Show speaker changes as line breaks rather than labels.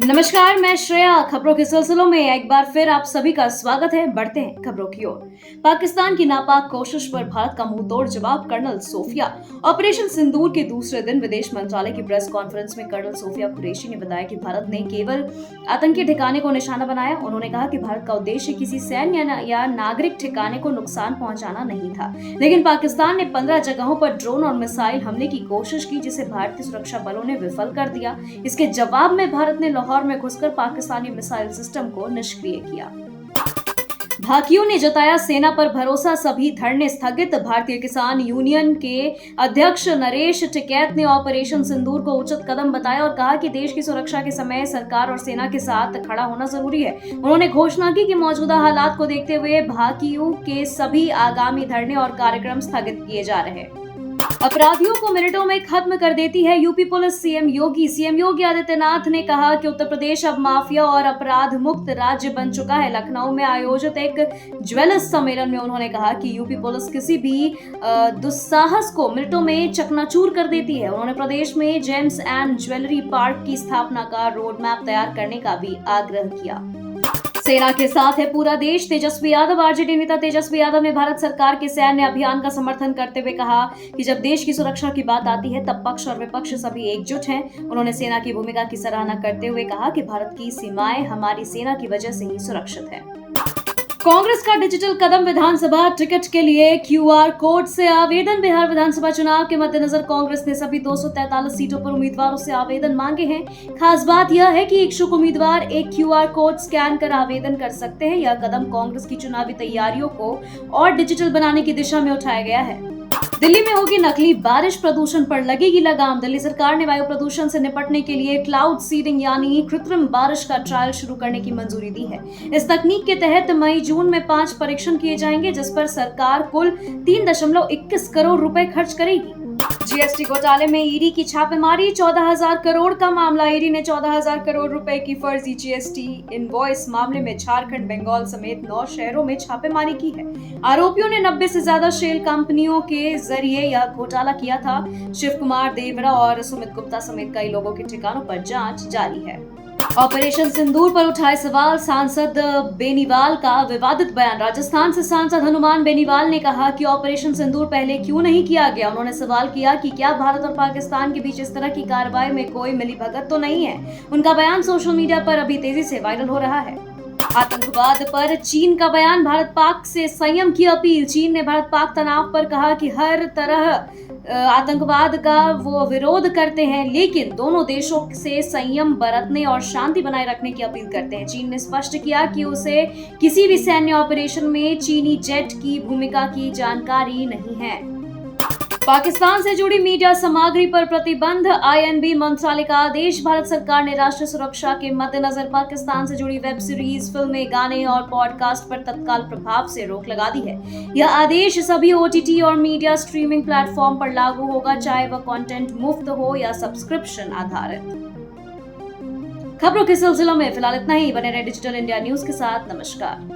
नमस्कार, मैं श्रेया। खबरों के सिलसिलों में एक बार फिर आप सभी का स्वागत है। बढ़ते हैं खबरों की ओर। पाकिस्तान की नापाक कोशिश पर भारत का मुंहतोड़ जवाब। Colonel Sophia. ऑपरेशन सिंदूर के दूसरे दिन विदेश मंत्रालय की प्रेस कॉन्फ्रेंस में कर्नल सोफिया कुरैशी ने बताया कि भारत ने केवल आतंकी ठिकाने को निशाना बनाया। उन्होंने कहा कि भारत का उद्देश्य किसी सैन्य या नागरिक ठिकाने को नुकसान पहुंचाना नहीं था, लेकिन पाकिस्तान ने 15 जगहों पर ड्रोन और मिसाइल हमले की कोशिश की, जिसे भारतीय सुरक्षा बलों ने विफल कर दिया। इसके जवाब में भारत ने लाहौर में घुसकर पाकिस्तानी मिसाइल सिस्टम को निष्क्रिय किया। भाकियों ने जताया सेना पर भरोसा, सभी धरने स्थगित। भारतीय किसान यूनियन के अध्यक्ष नरेश टिकैत ने ऑपरेशन सिंदूर को उचित कदम बताया और कहा कि देश की सुरक्षा के समय सरकार और सेना के साथ खड़ा होना जरूरी है। उन्होंने घोषणा की कि मौजूदा हालात को देखते हुए भाकियों के सभी आगामी धरने और कार्यक्रम स्थगित किए जा रहे हैं। अपराधियों को मिनटों में खत्म कर देती है UP police. CM Yogi Adityanath ने कहा कि उत्तर प्रदेश अब माफिया और अपराध मुक्त राज्य बन चुका है। लखनऊ में आयोजित एक ज्वेलर्स सम्मेलन में उन्होंने कहा कि यूपी पुलिस किसी भी दुस्साहस को मिनटों में चकनाचूर कर देती है। उन्होंने प्रदेश में जेम्स एंड ज्वेलरी पार्क की स्थापना का रोड मैप तैयार करने का भी आग्रह किया। सेना के साथ है पूरा देश। तेजस्वी यादव। आरजेडी नेता तेजस्वी यादव ने भारत सरकार के सैन्य अभियान का समर्थन करते हुए कहा कि जब देश की सुरक्षा की बात आती है तब पक्ष और विपक्ष सभी एकजुट हैं। उन्होंने सेना की भूमिका की सराहना करते हुए कहा कि भारत की सीमाएं हमारी सेना की वजह से ही सुरक्षित है। कांग्रेस का डिजिटल कदम। विधानसभा टिकट के लिए क्यूआर कोड से आवेदन। बिहार विधानसभा चुनाव के मद्देनजर कांग्रेस ने सभी 243 सीटों पर उम्मीदवारों से आवेदन मांगे हैं। खास बात यह है कि इच्छुक उम्मीदवार एक क्यूआर कोड स्कैन कर आवेदन कर सकते हैं। यह कदम कांग्रेस की चुनावी तैयारियों को और डिजिटल बनाने की दिशा में उठाया गया है। दिल्ली में होगी नकली बारिश, प्रदूषण पर लगेगी लगाम। दिल्ली सरकार ने वायु प्रदूषण से निपटने के लिए क्लाउड सीडिंग यानी कृत्रिम बारिश का ट्रायल शुरू करने की मंजूरी दी है। इस तकनीक के तहत मई-जून में 5 परीक्षण किए जाएंगे, जिस पर सरकार कुल 3.21 करोड़ रुपए खर्च करेगी। जीएसटी घोटाले में ईडी की छापेमारी। 14,000 करोड़ का मामला। ईडी ने 14,000 करोड़ रुपए की फर्जी जीएसटी इनवॉइस मामले में झारखंड, बंगाल समेत 9 शहरों में छापेमारी की है। आरोपियों ने 90 से ज्यादा शेल कंपनियों के जरिए यह घोटाला किया था। शिव कुमार देवरा और सुमित गुप्ता समेत कई लोगों के ठिकानों पर जांच जारी है। ऑपरेशन सिंदूर पर उठाए सवाल। सांसद बेनीवाल का विवादित बयान। राजस्थान से सांसद हनुमान बेनीवाल ने कहा कि ऑपरेशन सिंदूर पहले क्यों नहीं किया गया। उन्होंने सवाल किया कि क्या भारत और पाकिस्तान के बीच इस तरह की कार्रवाई में कोई मिलीभगत तो नहीं है। उनका बयान सोशल मीडिया पर अभी तेजी से वायरल हो रहा है। आतंकवाद पर चीन का बयान। भारत पाक से संयम की अपील। चीन ने भारत पाक तनाव पर कहा कि हर तरह आतंकवाद का वो विरोध करते हैं, लेकिन दोनों देशों से संयम बरतने और शांति बनाए रखने की अपील करते हैं। चीन ने स्पष्ट किया कि उसे किसी भी सैन्य ऑपरेशन में चीनी जेट की भूमिका की जानकारी नहीं है। पाकिस्तान से जुड़ी मीडिया सामग्री पर प्रतिबंध। आईएनबी मंत्रालय का आदेश। भारत सरकार ने राष्ट्रीय सुरक्षा के मद्देनजर पाकिस्तान से जुड़ी वेब सीरीज, फिल्में, गाने और पॉडकास्ट पर तत्काल प्रभाव से रोक लगा दी है। यह आदेश सभी ओटीटी और मीडिया स्ट्रीमिंग प्लेटफॉर्म पर लागू होगा, चाहे वह कंटेंट मुफ्त हो या सब्सक्रिप्शन आधारित। खबरों के सिलसिले में फिलहाल इतना ही। बने रहे डिजिटल इंडिया न्यूज के साथ। नमस्कार।